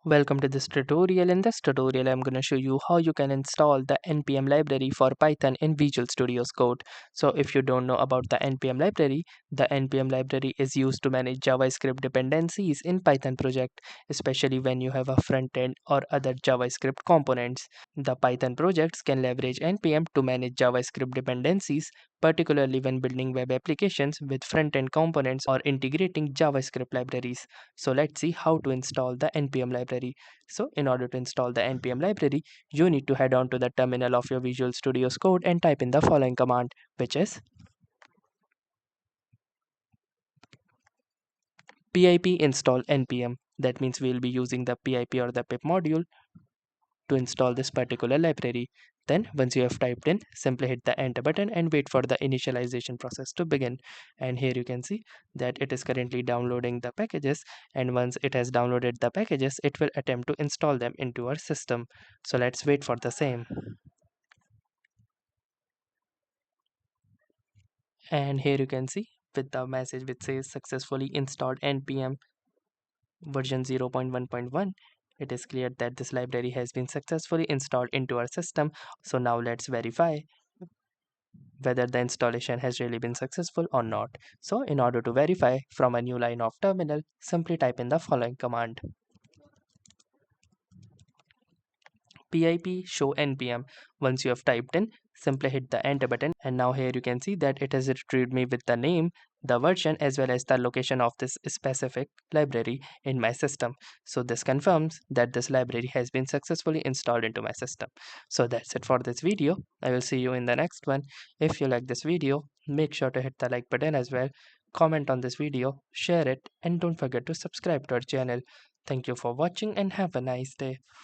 Welcome to this tutorial. In this tutorial, I'm going to show you how you can install the NPM library for Python in Visual Studio's Code. So if you don't know about the NPM library, the NPM library is used to manage JavaScript dependencies in Python project, especially when you have a front end or other JavaScript components. The Python projects can leverage NPM to manage JavaScript dependencies, particularly when building web applications with front end components or integrating JavaScript libraries. So let's see how to install the npm library. So in order to install the npm library, you need to head on to the terminal of your Visual Studio's Code and type in the following command, which is pip install npm. That means we'll be using the pip or the pip module to install this particular library. Then once you have typed in, simply hit the enter button and wait for the initialization process to begin. And here you can see that it is currently downloading the packages, and once it has downloaded the packages, it will attempt to install them into our system. So let's wait for the same. And here you can see with the message which says successfully installed npm version 0.1.1, it is clear that this library has been successfully installed into our system. So now let's verify whether the installation has really been successful or not. So in order to verify from a new line of terminal, simply type in the following command, pip show npm. Once you have typed in, simply hit the enter button, and now here you can see that it has retrieved me with the name, the version, as well as the location of this specific library in my system. So this confirms that this library has been successfully installed into my system. So that's it for this video. I will see you in the next one. If you like this video, make sure to hit the like button as well, comment on this video, share it, and don't forget to subscribe to our channel. Thank you for watching and have a nice day.